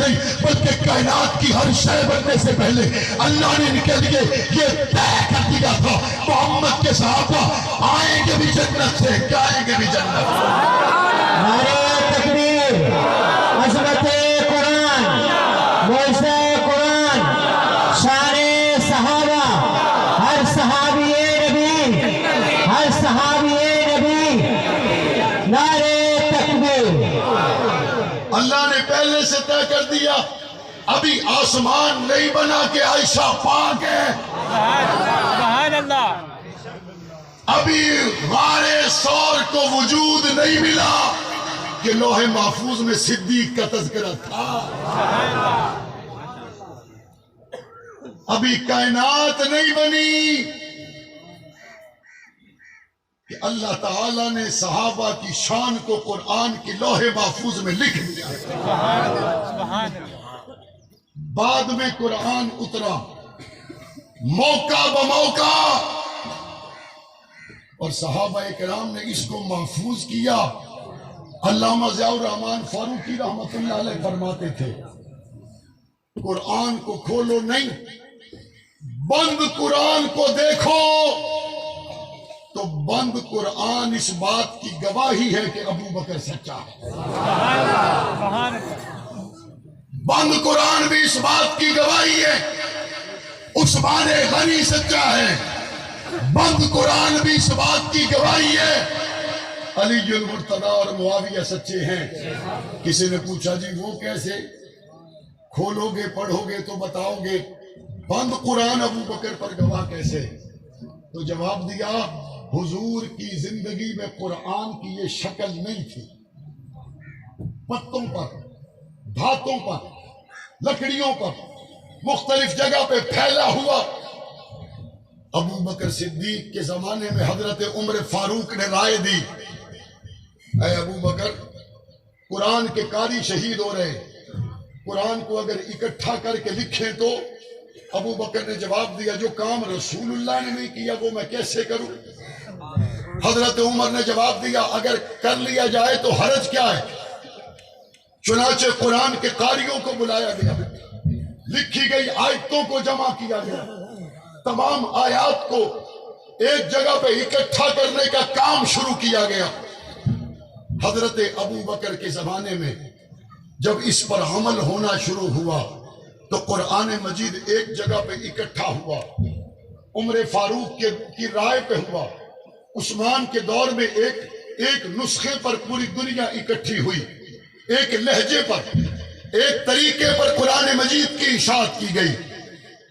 نہیں بلکہ کائنات کی ہر شے بننے سے پہلے اللہ نے ان کے لیے یہ طے کر دیا تھا محمد کے صحابہ آئیں گے بھی جنت سے، جائیں گے بھی جنت سے۔ نعرہ تکبیر، عظمت قرآن، معجزہ قرآن، شان صحابہ، ہر صحابی نبی، ہر صحابی نبی، نعرہ تکبیر۔ اللہ نے پہلے سے طے کر دیا ابھی آسمان نہیں بنا کہ عائشہ پاک ہے، سبحان اللہ، ابھی غار ثور کو وجود نہیں ملا کہ لوح محفوظ میں صدیق کا تذکرہ تھا، ابھی کائنات نہیں بنی کہ اللہ تعالیٰ نے صحابہ کی شان کو قرآن کی لوح محفوظ میں لکھ دیا۔ سبحان اللہ، بعد میں قرآن اترا موقع بموقع اور صحابہ کرام نے اس کو محفوظ کیا۔ علامہ ضیاء الرحمن فاروقی رحمت اللہ علیہ فرماتے تھے قرآن کو کھولو نہیں، بند قرآن کو دیکھو تو بند قرآن اس بات کی گواہی ہے کہ ابو بکر سچا ہے، سبحان اللہ، بند قرآن بھی اس بات کی گواہی ہے عثمان غنی سچا ہے، بند قرآن بھی اس بات کی گواہی ہے علی المرتضیٰ اور معاویہ سچے ہیں۔ کسی نے پوچھا جی وہ کیسے؟ کھولو گے پڑھو گے تو بتاؤ گے، بند قرآن ابو بکر پر گواہ کیسے؟ تو جواب دیا حضور کی زندگی میں قرآن کی یہ شکل نہیں تھی، پتوں پر، دھاتوں پر، لکڑیوں پر، مختلف جگہ پہ پھیلا ہوا۔ ابو بکر صدیق کے زمانے میں حضرت عمر فاروق نے رائے دی اے ابو بکر قرآن کے قاری شہید ہو رہے ہیں، قرآن کو اگر اکٹھا کر کے لکھیں تو ابو بکر نے جواب دیا جو کام رسول اللہ نے نہیں کیا وہ میں کیسے کروں؟ حضرت عمر نے جواب دیا اگر کر لیا جائے تو حرج کیا ہے؟ چنانچہ قرآن کے قاریوں کو بلایا گیا، لکھی گئی آیتوں کو جمع کیا گیا، تمام آیات کو ایک جگہ پہ اکٹھا کرنے کا کام شروع کیا گیا۔ حضرت ابو بکر کے زمانے میں جب اس پر عمل ہونا شروع ہوا تو قرآن مجید ایک جگہ پہ اکٹھا ہوا، عمر فاروق کی رائے پہ ہوا، عثمان کے دور میں ایک نسخے پر پوری دنیا اکٹھی ہوئی، ایک لہجے پر، ایک طریقے پر قرآن مجید کی اشاعت کی گئی۔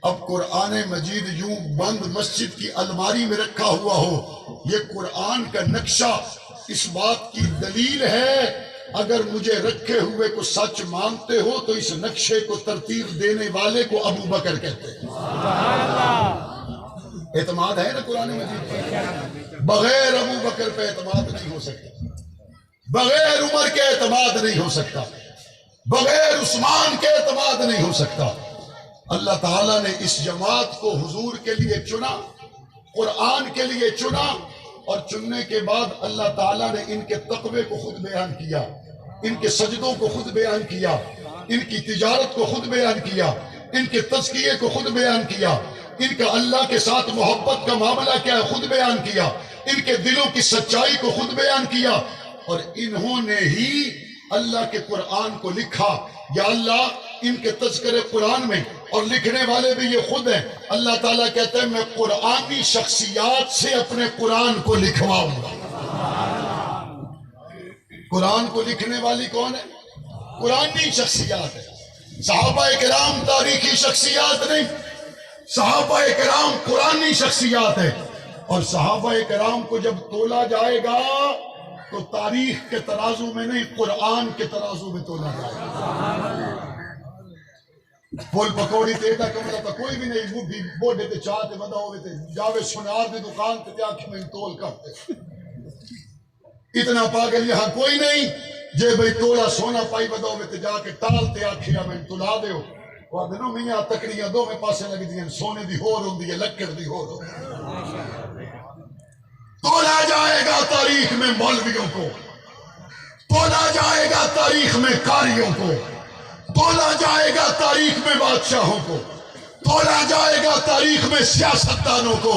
اب قرآن مجید یوں بند مسجد کی الماری میں رکھا ہوا ہو، یہ قرآن کا نقشہ اس بات کی دلیل ہے اگر مجھے رکھے ہوئے کو سچ مانتے ہو تو اس نقشے کو ترتیب دینے والے کو ابو بکر کہتے ہیں۔ اعتماد ہے نا قرآن مجید پر؟ بغیر ابو بکر پہ اعتماد نہیں ہو سکتا، بغیر عمر کے اعتماد نہیں ہو سکتا، بغیر عثمان کے اعتماد نہیں ہو سکتا۔ اللہ تعالیٰ نے اس جماعت کو حضور کے لیے چنا، قرآن کے لیے چنا، اور چننے کے بعد اللہ تعالیٰ نے ان کے تقوی کو خود بیان کیا، ان کے سجدوں کو خود بیان کیا، ان کی تجارت کو خود بیان کیا، ان کے تزکیے کو خود بیان کیا، ان کا اللہ کے ساتھ محبت کا معاملہ کیا ہے خود بیان کیا، ان کے دلوں کی سچائی کو خود بیان کیا، اور انہوں نے ہی اللہ کے قرآن کو لکھا۔ یا اللہ ان کے تذکرے قرآن میں اور لکھنے والے بھی یہ خود ہیں۔ اللہ تعالیٰ کہتے ہیں میں قرآنی شخصیات سے اپنے قرآن کو لکھواؤں گا۔ قرآن کو لکھنے والی کون ہے؟ قرآنی شخصیات ہے۔ صحابہ کرام تاریخی شخصیات نہیں، صحابہ کرام قرآنی شخصیات ہیں، اور صحابہ کرام کو جب تولا جائے گا تو تاریخ کے ترازو میں نہیں قرآن کے ترازو میں تولا جائے گا۔ پھول پکوڑی تیتا کمرہ تا کوئی بھی نہیں، بوڑھی بوڑھے تے چاہتے بدا ہوئے تے جاوے سنار دے دکان تے آنکھ میں تول کرتے۔ اتنا پاگل یہاں کوئی نہیں جے بھئی تولا سونا پائی بدا ہوئے تے جا کے ٹال تے آنکھیا میں تلا دے ہو۔ وہ دنوں میں یہاں تکڑیاں دو میں پاسے لگی دیں، سونے دی ہور ہوں دی ہے، لکڑ دی ہور ہوں دی۔ تولا جائے گا تاریخ میں مولویوں کو، تولا جائے گا تاریخ میں قاریوں کو، تولا جائے جائے گا تاریخ میں بادشاہوں کو، تولا جائے گا تاریخ میں سیاستدانوں کو،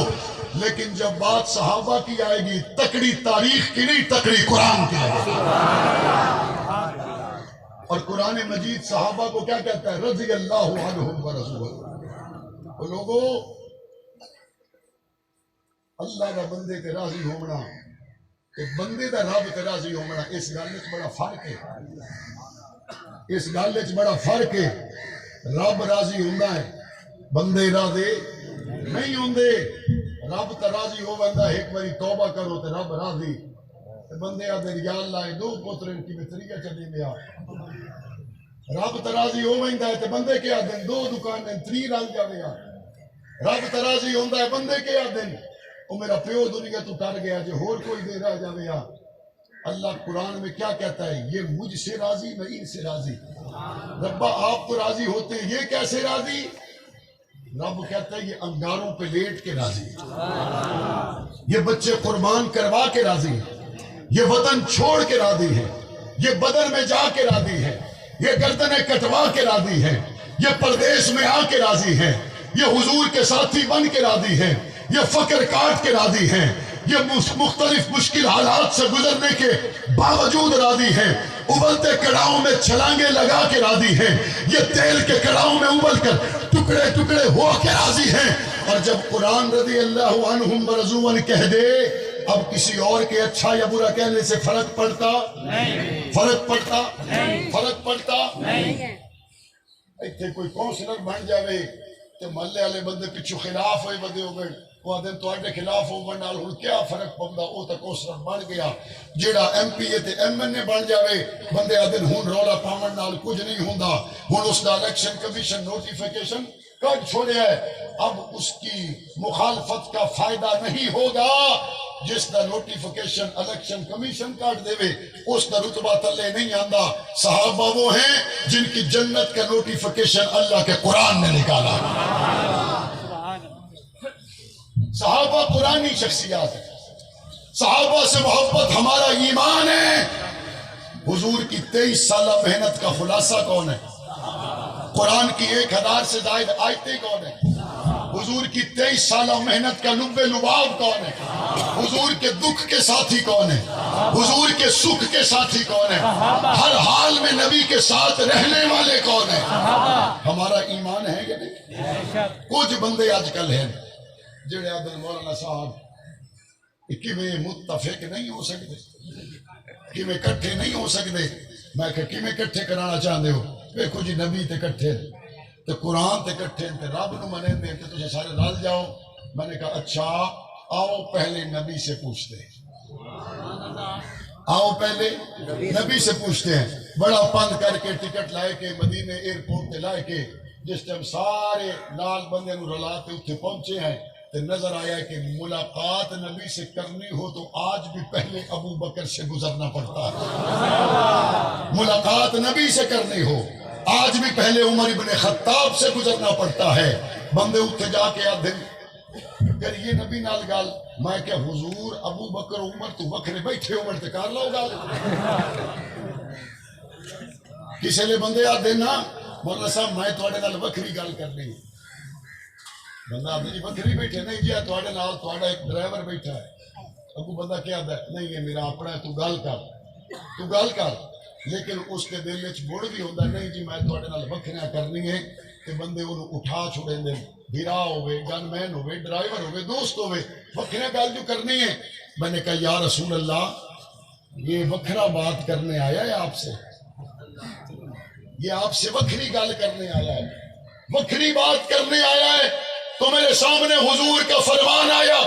لیکن جب بات صحابہ کی آئے گی تکڑی تاریخ کی نہیں، تکڑی قرآن کی لگے گی۔ اور قرآن مجید صحابہ کو کیا کہتا ہے؟ رضی اللہ عنہم ورضوا۔ وہ لوگوں، اللہ کا بندے تے راضی ہونا تے بندے دا رب تے راضی ہونا، اس گل وچ بڑا فرق ہے۔ اس گل وچ بڑا فرق ہے۔ رب راضی ہوندا ہے، بندے راضی نہیں ہوندے۔ رب تے راضی ہو بندہ ایک باری توبہ کرو تے رب راضی، تے بندے آدھے یا اللہ دو پترن کی بطریہ چلی گیا۔ رب تے راضی ہو بندہ ہے تے بندے کیا دن دو دکانیں تری رل جاوے گا۔ رب تے راضی ہوندا ہے، بندے کیا دن او میرا پیو دنیا تو ٹر گیا جو اور کوئی دے رہ جاوے گا۔ اللہ قرآن میں کیا کہتا ہے؟ یہ مجھ سے راضی، میں ان سے راضی۔ ربا آپ تو راضی ہوتے ہیں، یہ کیسے راضی؟ رب کہتا ہے یہ انگاروں پہ لیٹ کے راضی ہے، یہ بچے قربان کروا کے راضی ہے، یہ وطن چھوڑ کے راضی ہے، یہ بدر میں جا کے راضی ہے، یہ گردنیں کٹوا کے راضی ہے، یہ پردیش میں آ کے راضی ہے، یہ حضور کے ساتھی بن کے راضی ہے، یہ فقر کاٹ کے راضی ہیں، یہ مختلف مشکل حالات سے گزرنے کے باوجود راضی ہیں، ابلتے کڑاؤں میں چھلانگیں لگا کے راضی ہیں، یہ تیل کے کڑاؤں میں ابل کر ٹکڑے ٹکڑے ہو کے راضی ہیں۔ اور جب قرآن رضی اللہ عنہم ورضوا عنہ کہہ دے، اب کسی اور کے اچھا یا برا کہنے سے فرق پڑتا نہیں، فرق پڑتا نہیں، فرق پڑتا نہیں۔ ایتھے کوئی کونسلر بن جاوے تے محلے والے بندے پچھو خلاف ہوئے بدے ہو گئے، وہ آدھے تو آڈے خلاف ہو گئے نال ہن کیا فرق پوندا، او تے کونسلر بن گیا۔ جیڑا ایم پی اے تے ایم این اے بن جاوے، بندے آدھے ہن رولا پاون نال کچھ نہیں ہوندا، ہن اس دا الیکشن کمیشن نوٹیفیکیشن کٹ چھوڑیا ہے، اب اس کی مخالفت کا فائدہ نہیں ہوگا۔ جس دا نوٹیفیکیشن الیکشن کمیشن کاٹ دے وے، اس دا رتبہ تلے نہیں آندا۔ صحابہ وہ ہیں جن کی جنت کا نوٹیفیکیشن اللہ کے قرآن نے نکالا۔ صحابہ قرآنی شخصیات ہیں، صحابہ سے محبت ہمارا ایمان ہے۔ حضور کی 23 سالہ محنت کا خلاصہ کون ہے؟ قرآن کی 1000 سے زائد آیتیں کون ہیں؟ حضور کی 23 سالہ محنت کا لب لباب کون ہے؟ حضور کے دکھ کے ساتھی کون ہے؟ حضور کے سکھ کے ساتھی کون ہے؟ ہر حال میں نبی کے ساتھ رہنے والے کون ہیں؟ ہمارا ایمان ہے یا نہیں؟ کچھ بندے آج کل ہیں جڑے عبد مولانا صاحب کہ میں متفق نہیں ہو سکتے، کہ میں کٹھے نہیں ہو سکتے۔ میں کہ میں کٹھے کرانا چاہتے ہو؟ دیکھو جی نبی تے کٹھے تے قرآن تے کٹھے تے رب نو منے دے تے تجھے سارے رل جاؤ۔ میں نے کہا اچھا آؤ پہلے نبی سے پوچھتے ہیں، آؤ پہلے نبی سے پوچھتے ہیں۔ بڑا پند کر کے ٹکٹ لائے کے مدینے ایئرپورٹ تے لائے کے جس ٹائم سارے نال بندے نو رلا کے اتنے پہنچے ہیں تو نظر آیا کہ ملاقات نبی سے کرنی ہو تو آج بھی پہلے ابو بکر سے گزرنا پڑتا ہے۔ ملاقات نبی سے کرنی ہو آج بھی پہلے عمر ابن خطاب سے گزرنا پڑتا ہے۔ بندے اتنے جا کے آدھے کریے نبی نال گال، میں کہ حضور ابو بکر عمر تو بکرے بیٹھے عمر تے کار لاؤ گال۔ کسے لے بندے آدھے نا مولانا صاحب میں تواڈے نال وکری گل کرنی، بندہ آدھے جی وکری بیٹھے نہیں جی تواڈے نال تواڈا ایک ڈرائیور بیٹھا ہے۔ ابو بندہ کیا آدھا ہے نہیں یہ میرا اپنا ہے، تو گل کر۔ لیکن اس کے دل وچ مڑ بھی ہوندا نہیں جی میں تواڈے نال وکھریاں کرنی ہے، تے بندے انہوں اٹھا چھوڑیں دے، بھرا ہوئے، گن مین ہوئے، ڈرائیور ہوئے، دوست ہوئے، وکھریاں گل جو کرنی ہے۔ میں نے کہا یا رسول اللہ یہ وکھرا بات کرنے آیا ہے آپ سے، یہ آپ سے وکھری گل کرنے آیا ہے، وکھری بات کرنے آیا ہے۔ تو میرے سامنے حضور کا فرمان آیا،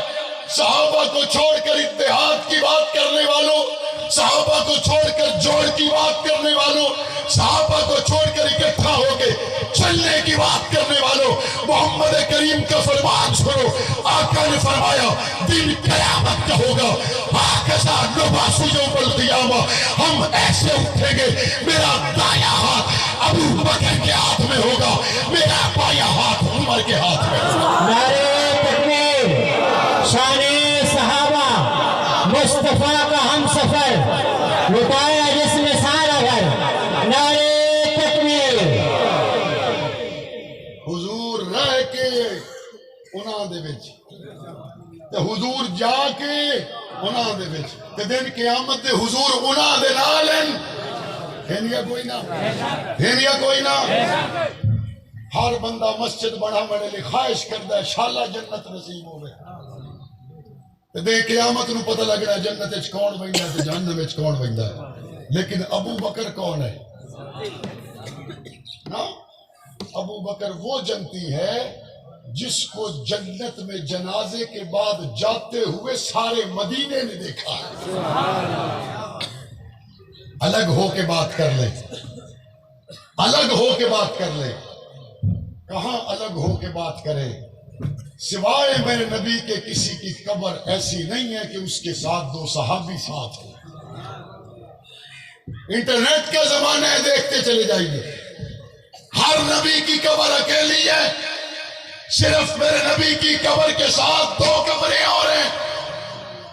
صحابہ کو چھوڑ کر اتحاد کی بات کرنے والوں، صحابہ کو چھوڑ کر جوڑ کی بات کرنے والوں، صحابہ کو چھوڑ کر اکٹھا ہو کے چلنے کی بات کرنے والوں، محمد کریم کا فرمان سنو۔ آقا نے فرمایا دن قیامت کا ہوگا، آقا نباس یوم القیامہ، ہم ایسے اٹھیں گے، میرا دایاں ہاتھ ابو بکر کے ہاتھ میں ہوگا، میرا بایاں ہاتھ عمر کے ہاتھ میں ہوگا۔ نعرہ تکبیر، شان صحابہ، مصطفیٰ کا ہم سفر، لٹایا جس نے سارا گھر، نعرہ تکبیر۔ دے وچ تے حضور جا کے انہاں دے وچ تے دن قیامت تے حضور انہاں دے نال ہیں یا کوئی نہ کوئی نہ ہر بندہ مسجد بڑھا بڑے لئے خواہش کرتا ہے شالا جنت نصیب ہوئے دے قیامت نو پتہ لگ رہا ہے جنت اچ کون بیندا ہے تے جہنم اچ کون بیندا ہے لیکن ابو بکر کون ہے نا ابو بکر وہ جنتی ہے جس کو جنت میں جنازے کے بعد جاتے ہوئے سارے مدینے نے دیکھا ہے الگ ہو کے بات کر لیں الگ ہو کے بات کر لیں کہاں الگ ہو کے بات کریں سوائے میرے نبی کے کسی کی قبر ایسی نہیں ہے کہ اس کے ساتھ دو صحابی ساتھ ہو انٹرنیٹ کا زمانہ ہے دیکھتے چلے جائیے ہر نبی کی قبر اکیلی ہے صرف میرے نبی کی قبر کے ساتھ دو قبریں اور ہیں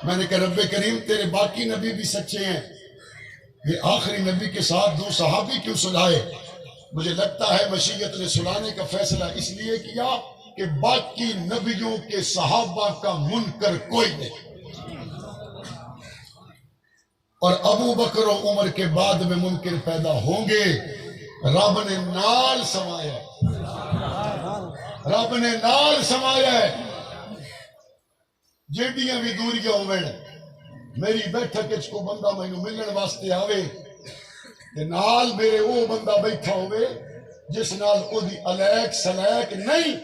میں نے کہا رب کریم تیرے باقی نبی بھی سچے ہیں یہ آخری نبی کے ساتھ دو صحابی کیوں سلائے مجھے لگتا ہے مشیت نے سلانے کا فیصلہ اس لیے کیا کہ باقی نبیوں کے صحابہ کا منکر کوئی نہیں اور ابو بکر و عمر کے بعد میں منکر پیدا ہوں گے رب نے نال سمایا رب نے نال سمایا ہے جیڑیاں بھی دوریاں ہوئے میری بیٹھک اچ کو بندہ میں ملن واسطے آوے تے نال میرے وہ بندہ بیٹھا ہوئے جس نال او دی علیک سلیک نہیں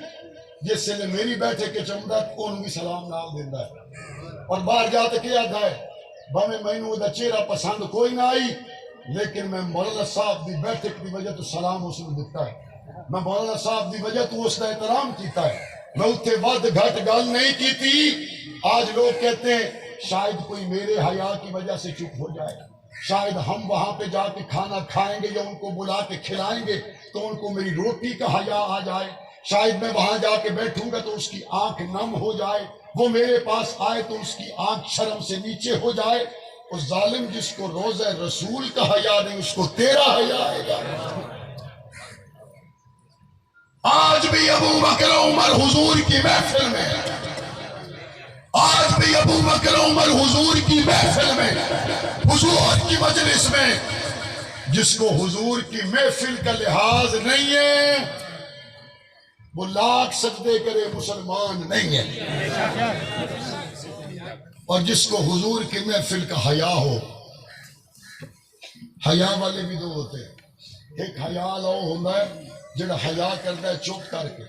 جس سے میری بیٹھک اچ آندا اون بھی سلام نال دیندا ہے اور باہر جا کے کیا آتا ہے بھاویں مینوں دا چہرہ پسند کوئی نہ آئی لیکن میں مولانا صاحب دی بیٹھک دی وجہ تو سلام اس نے دیتا ہے میں مولانا صاحب دی وجہ تو اس کا احترام کیتا ہے میں اتنے ود گھٹ گل نہیں کیتی آج لوگ کہتے ہیں شاید کوئی میرے حیا کی وجہ سے چپ ہو جائے شاید ہم وہاں پہ جا کے کھانا کھائیں گے یا ان کو بلا کے کھلائیں گے تو ان کو میری روٹی کا حیا آ جائے شاید میں وہاں جا کے بیٹھوں گا تو اس کی آنکھ نم ہو جائے وہ میرے پاس آئے تو اس کی آنکھ شرم سے نیچے ہو جائے اس ظالم جس کو روزہ رسول کا حیا نہیں اس کو تیرا حیا آئے گا آج بھی ابو بکر عمر حضور کی محفل میں آج بھی ابو بکر عمر حضور کی محفل میں حضور کی مجلس میں جس کو حضور کی محفل کا لحاظ نہیں ہے وہ لاکھ سجدے کرے مسلمان نہیں ہے اور جس کو حضور کی محفل کا حیا ہو حیا والے بھی دو ہوتے ہیں ایک حیا لو ہوتا ہے جڑا حیا کرتا ہے چپ کر کے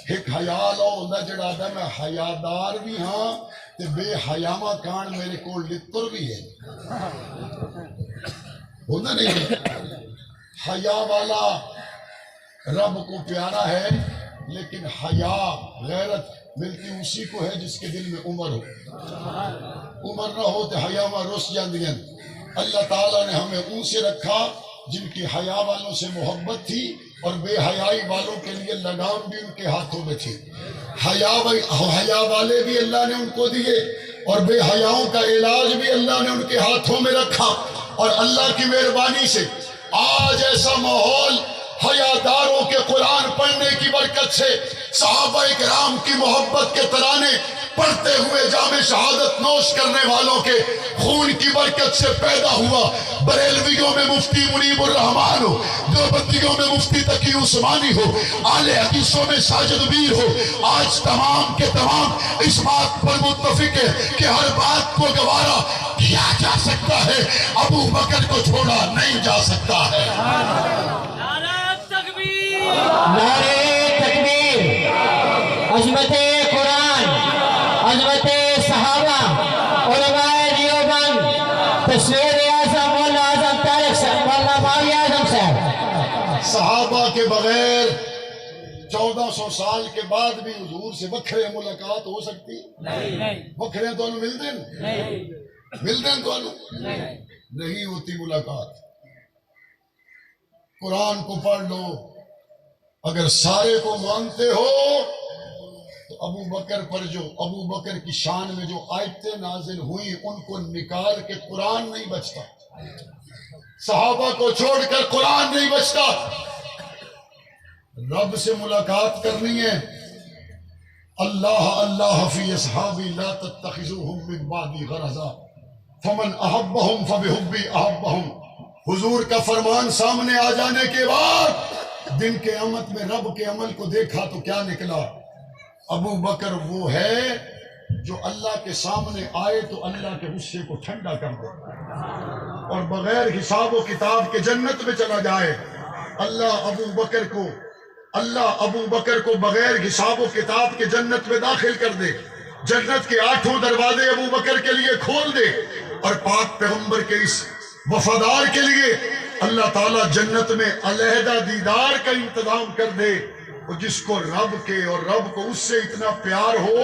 ایک حیا لو ہوتا ہے جڑا آتا ہے میں حیادار بھی ہاں تے بے حیامہ کان میرے کو لتر بھی ہے ہوتا نہیں ہے حیا والا رب کو پیارا ہے لیکن حیا غیرت ملتی اسی کو ہے جس کے دل میں عمر ہو عمر نہ ہو تو حیامہ رس جاندیاں اللہ تعالیٰ نے ہمیں ان سے رکھا جن کی حیا والوں سے محبت تھی اور بے حیائی والوں کے لیے لگام بھی ان کے ہاتھوں میں تھی حیا والے بھی اللہ نے ان کو دیے اور بے حیاؤں کا علاج بھی اللہ نے ان کے ہاتھوں میں رکھا اور اللہ کی مہربانی سے آج ایسا ماحول حیاداروں کے قرآن پڑھنے کی برکت سے صحابہ کرام کی محبت کے ترانے پڑھتے ہوئے جام شہادت نوش کرنے والوں کے خون کی برکت سے پیدا ہوا بریلویوں میں مفتی منیب الرحمان ہو دیوبندیوں میں مفتی تقی عثمانی ہو اہل حدیثوں میں ساجد میر ہو آج تمام کے تمام اس بات پر متفق ہے کہ ہر بات کو گوارا کیا جا سکتا ہے ابو بکر کو چھوڑا نہیں جا سکتا ہے نعرے تکبیر عظمت قرآن عظمت صحابہ علماء دیوبند تصویر اعظم مولانا اعظم طارق صاحب مولانا ماوی اعظم صاحب صحابہ کے بغیر 1400 سال کے بعد بھی حضور سے وکھرے ملاقات ہو سکتی نہیں وکھرے تو مل دیں تو نہیں ہوتی ملاقات قرآن کو پڑھ لو اگر سارے کو مانتے ہو تو ابو بکر پر جو ابو بکر کی شان میں جو آیتیں نازل ہوئی ان کو نکال کے قرآن نہیں بچتا صحابہ کو چھوڑ کر قرآن نہیں بچتا رب سے ملاقات کرنی ہے اللہ اللہ فی اصحابی لا تتخذوهم من بعدی غرضا فمن احبهم فبحبی احبهم. حضور کا فرمان سامنے آ جانے کے بعد دن کے قیامت میں رب کے عمل کو دیکھا تو کیا نکلا؟ ابو بکر وہ ہے جو اللہ کے سامنے آئے تو اللہ کے غصے کو ٹھنڈا کر دے اور بغیر حساب و کتاب کے جنت میں چلا جائے. اللہ ابو بکر کو بغیر حساب و کتاب کے جنت میں داخل کر دے. جنت کے 8 دروازے ابو بکر کے لیے کھول دے اور پاک پیغمبر کے اس وفادار کے لیے اللہ تعالیٰ جنت میں علیحدہ دیدار کا انتظام کر دے. اور جس کو رب کے اور رب کو اس سے اتنا پیار ہو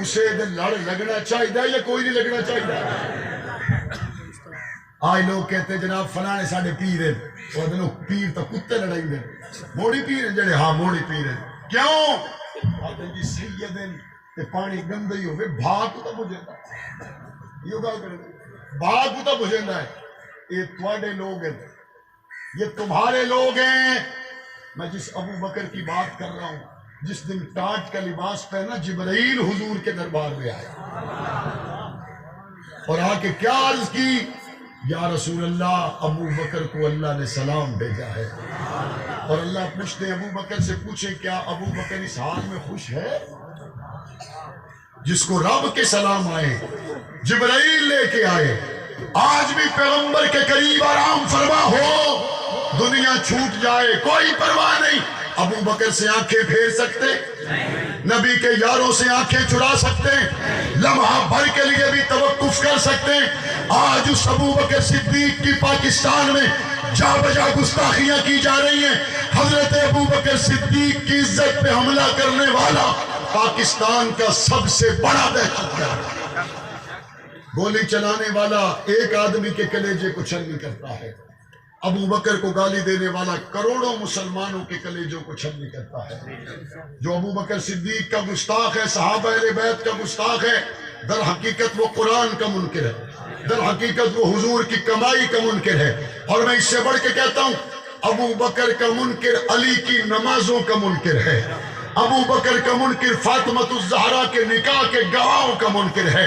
اسے لڑ لگنا چاہیے یا کوئی نہیں لگنا چاہیے؟ آج لوگ کہتے ہیں جناب فلانے ساڑھے پیر ہیں اور دنوں پیر تو کتے لڑائی دیں موڑی پیر ہیں جڑے ہاں موڑی پیر ہیں. کیوں؟ آتے جی سیدن تے پانی گندہ ہی ہوئے بھاگ کو تو بجھندا یہ گل کریں بھاگ کو تو بجھندا ہے. یہ تواڈے لوگ ہیں یہ تمہارے لوگ ہیں. میں جس ابو بکر کی بات کر رہا ہوں جس دن ٹاٹ کا لباس پہنا جبرائیل حضور کے دربار میں آئے اور آ کے کیا عرض کی؟ یا رسول اللہ ابو بکر کو اللہ نے سلام بھیجا ہے. اور اللہ پوچھتے ابو بکر سے پوچھے کیا ابو بکر اس حال میں خوش ہے جس کو رب کے سلام آئے جبرائیل لے کے آئے. آج بھی پیغمبر کے قریب آرام فرما ہو دنیا چھوٹ جائے کوئی پرواہ نہیں. ابو بکر سے آنکھیں پھیر سکتے نبی کے یاروں سے آنکھیں چڑا سکتے لمحہ بھر کے لیے بھی توقف کر سکتے. آج اس ابو بکر صدیق کی پاکستان میں جا بجا گستاخیاں کی جا رہی ہیں. حضرت ابو بکر صدیق کی عزت پہ حملہ کرنے والا پاکستان کا سب سے بڑا دہشتگرد گولی چلانے والا ایک آدمی کے کلیجے کو چھلنی کرتا ہے. ابو بکر کو گالی دینے والا کروڑوں مسلمانوں کے کلیجوں کو چھلنی کرتا ہے. جو ابو بکر صدیق کا گستاخ ہے صحابہ اہل بیت کا گستاخ ہے در حقیقت وہ قرآن کا منکر ہے. در حقیقت وہ حضور کی کمائی کا منکر ہے. اور میں اس سے بڑھ کے کہتا ہوں ابو بکر کا منکر علی کی نمازوں کا منکر ہے. ابو بکر کا منکر فاطمۃ الزہرا کے نکاح کے گواہوں کا منکر ہے.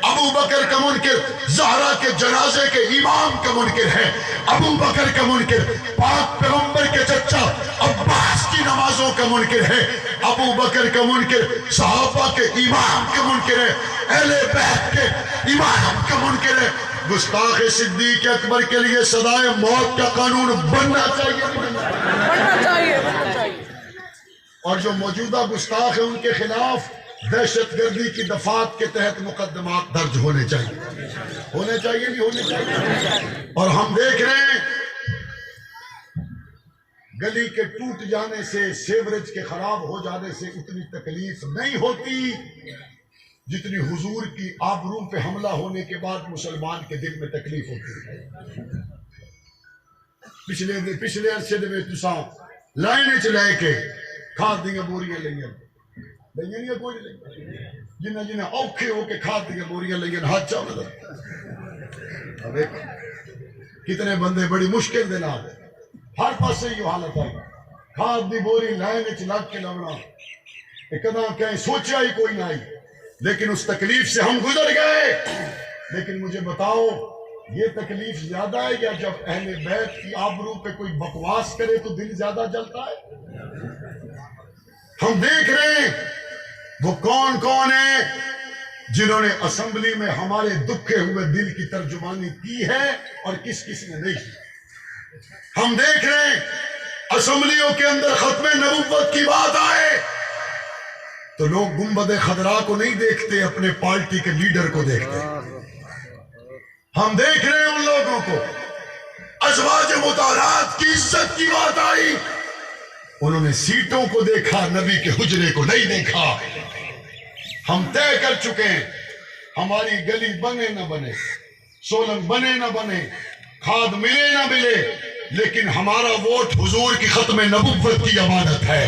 ابو بکر کا منکر زہرا کے جنازے کے امام کا منکر ہے. ابو بکر کا منکر پاک پیغمبر کے چچا عباس کی نمازوں کا منکر ہے. ابو بکر کا منکر صحابہ کے امام کا منکر ہے. اہل بیت کے امام کا منکر ہے. گستاخ صدیق اکبر کے لیے سزائے موت کا قانون بننا چاہیے. اور جو موجودہ گستاخ ہیں ان کے خلاف دہشت گردی کی دفعات کے تحت مقدمات درج ہونے چاہیے نہیں ہونے چاہیے. اور ہم دیکھ رہے ہیں گلی کے ٹوٹ جانے سے سیوریج کے خراب ہو جانے سے اتنی تکلیف نہیں ہوتی جتنی حضور کی آبرو پہ حملہ ہونے کے بعد مسلمان کے دل میں تکلیف ہوتی ہے. پچھلے عرصے میں تساں لائن چ لے کے کھاد دیا بوریاں لئیاں نہیں کوئی نہیں جنہ اوکھے ہو کے کھاد دیا بوریاں لئیاں ہاتھ چاہ نظر کتنے بندے بڑی مشکل دے نال ہر پاس سے یہ حالت ہے. کھاد دی بوری لائن چ لگ کے لونا کداں کہیں سوچا ہی کوئی نہ آئی لیکن اس تکلیف سے ہم گزر گئے. لیکن مجھے بتاؤ یہ تکلیف زیادہ ہے یا جب اہل بیت کی آبرو پہ کوئی بکواس کرے تو دل زیادہ جلتا ہے؟ ہم دیکھ رہے ہیں وہ کون کون ہیں جنہوں نے اسمبلی میں ہمارے دکھے ہوئے دل کی ترجمانی کی ہے اور کس کس نے نہیں. ہم دیکھ رہے ہیں اسمبلیوں کے اندر ختم نبوت کی بات آئے تو لوگ گنبد خضرا کو نہیں دیکھتے اپنے پارٹی کے لیڈر کو دیکھتے. ہم دیکھ رہے ہیں ان لوگوں کو ازواج مطہرات کی عزت کی بات آئی انہوں نے سیٹوں کو دیکھا نبی کے حجرے کو نہیں دیکھا. ہم طے کر چکے ہیں ہماری گلی بنے نہ بنے سولنگ بنے نہ بنے کھاد ملے نہ ملے لیکن ہمارا ووٹ حضور کی ختم نبوت کی امانت ہے.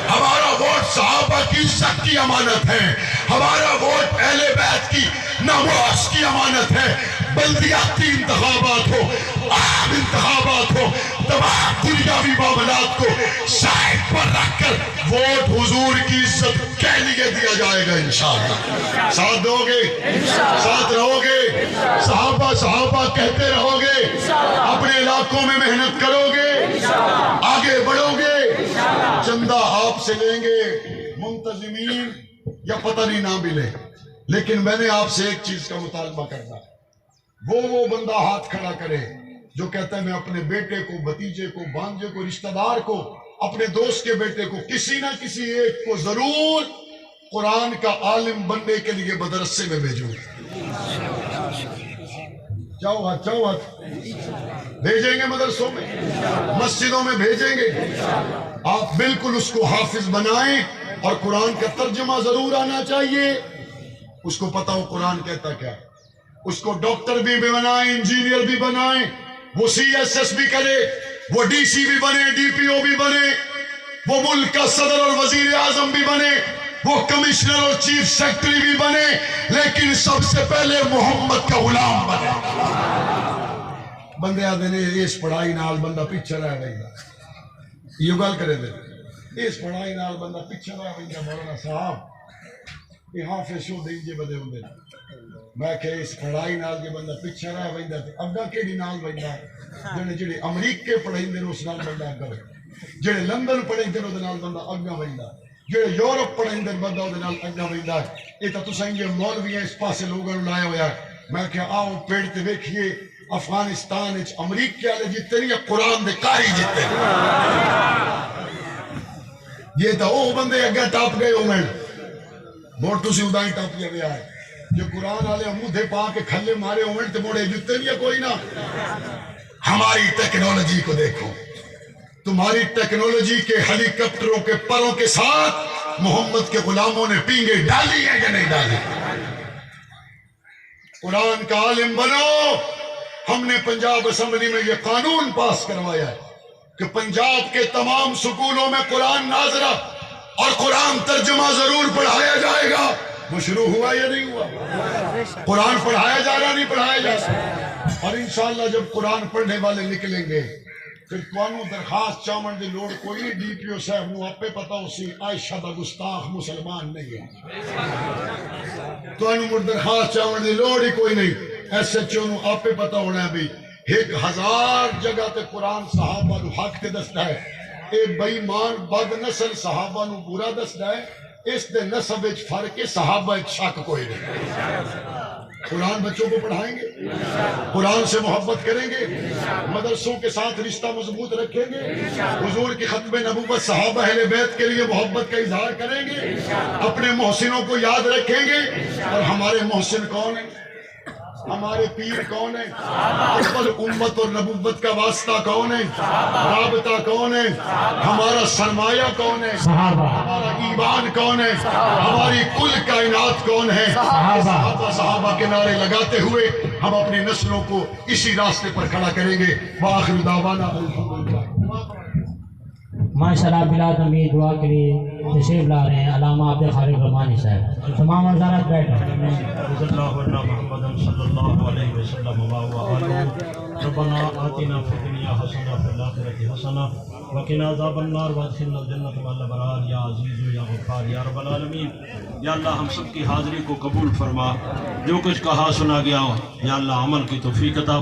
ہمارا ووٹ صحابہ کی عزت کی امانت ہے. ہمارا ووٹ اہل بیت کی نماز کی امانت ہے. بلدیاتی انتخابات ہو عام انتخابات ہو تمام دنیاوی معاملات کو سائڈ پر رکھ کر ووٹ حضور کی عزت کے لیے دیا جائے گا انشاءاللہ. ساتھ دو گے, ساتھ رہو گے, صحابہ کہتے رہو گے, اپنے علاقوں میں محنت کرو گے, آگے بڑھو گے, چندہ آپ سے لیں گے منتظمین یا پتہ نہیں نہ ملے, لیکن میں نے آپ سے ایک چیز کا مطالبہ کرنا ہے. وہ بندہ ہاتھ کھڑا کرے جو کہتا ہے میں اپنے بیٹے کو, بھتیجے کو, بھانجے کو, رشتہ دار کو, اپنے دوست کے بیٹے کو, کسی نہ کسی ایک کو ضرور قرآن کا عالم بننے کے لیے مدرسے میں بھیجوں. چاہو بھیجیں گے, مدرسوں میں, مسجدوں میں بھیجیں گے. آپ بالکل اس کو حافظ بنائیں, اور قرآن کا ترجمہ ضرور آنا چاہیے, اس کو پتا ہو قرآن کہتا کیا. اس کو ڈاکٹر بھی بنائیں, انجینئر بھی بنائیں, وہ CSS بھی کرے, وہ DC بھی بنے, DPO بھی بنے, وہ ملک کا صدر اور وزیر اعظم بھی بنے, وہ کمشنر اور چیف سیکرٹری بھی بنے, لیکن سب سے پہلے محمد کا غلام بنے. بندے آدھے نے اس پڑھائی نال بندہ پیچھے رہ گیا, یہ گل کرے دے, اس پڑھائی نال بندہ پیچھے رہ گیا. مولانا صاحب یہ حافظ ہو دیں جے بدے ہوندے, میں کہ اس پڑھائی نال جے بندہ پیچھے رہ ویندا تے اگا کیڑی نال ویندا, جڑے امریکے پڑھیندے نے اس نال بندہ اگا ویندا, جڑے لندن پڑھیندے نے اس نال بندہ اگا ویندا, جڑے یورپ پڑھیندے بندہ اس نال اگا ویندا. یہ تے تساں یہ مولویاں اس پاسے لوگاں نوں لایا ہویا. میں کہ آؤ پیڑ تے ویکھیے افغانستان وچ امریکے والے جیتے نہیں, قرآن دے قاری جیتے. یہ تے او بندے اگا ٹاپ گئے ہوئے, موڑ تسی اوداں ہی ٹاپ گئے ہے. جو قرآن والے منہ پا کے کھلے مارے ہوئے تو موڑے جتے نہیں کوئی نہ. ہماری ٹیکنالوجی کو دیکھو, تمہاری ٹیکنالوجی کے ہیلی کاپٹروں کے پروں کے ساتھ محمد کے غلاموں نے پینگے ڈالی ہیں یا نہیں ڈالی. قرآن کا عالم بنو. ہم نے پنجاب اسمبلی میں یہ قانون پاس کروایا ہے کہ پنجاب کے تمام سکولوں میں قرآن ناظرہ اور قرآن ترجمہ ضرور پڑھایا جائے گا. وہ شروع ہوا یا نہیں ہوا؟ قرآن پڑھایا جا رہا, نہیں پڑھایا جا رہا. اور انشاءاللہ جب قرآن پڑھنے والے نکلیں گے پھر توانوں درخواست چاون دی لوڑ کوئی نہیں. DPO صاحب نو آپ پہ پتا ہو سی عائشہ دا گستاخ مسلمان نہیں ہے, توانوں مر درخواست چاون دی لوڑ ہی کوئی نہیں. SHO نو آپ پہ پتا ہونا ہے بھی 1000 جگہ تے قرآن صحابہ نو حق تے دستا ہے, اے بے ایمان بد نسل صحابہ نو برا دستا ہے. اس دے نسب وچ فرق ہے, صحابہ وچ شک کوئی نہیں. قرآن بچوں کو پڑھائیں گے, قرآن سے محبت کریں گے, مدرسوں کے ساتھ رشتہ مضبوط رکھیں گے, حضور کی ختم نبوت صحابہ اہل بیت کے لیے محبت کا اظہار کریں گے, اپنے محسنوں کو یاد رکھیں گے. اور ہمارے محسن کون ہیں, ہمارے پیر کون ہیں, اول امت اور نبوت کا واسطہ کون ہے, رابطہ کون ہے, ہمارا سرمایہ کون ہے, ہمارا ایمان کون ہے, ہماری کل کائنات کون ہے. صحابہ کے نعرے لگاتے ہوئے ہم اپنی نسلوں کو اسی راستے پر کھڑا کریں گے. وآخر دعوانا الحمدللہ. ماشاءاللہ بلاد امیر دعا کے لیے تشریف لا رہے ہیں علامہ عبد الخالق رحمانی صاحب. تمام وزارت بیٹھ صلی اللہ علیہ وسلم ربنا آتنا فی الدنیا حسنہ وفی الآخرۃ حسنہ وقنا عذاب النار وادخلنا الجنۃ مع الابرار یا عزیز یا غفار یا رب العالمین. یا اللہ ہم سب کی حاضری کو قبول فرما, جو کچھ کہا سنا گیا یا اللہ عمل کی توفیق عطا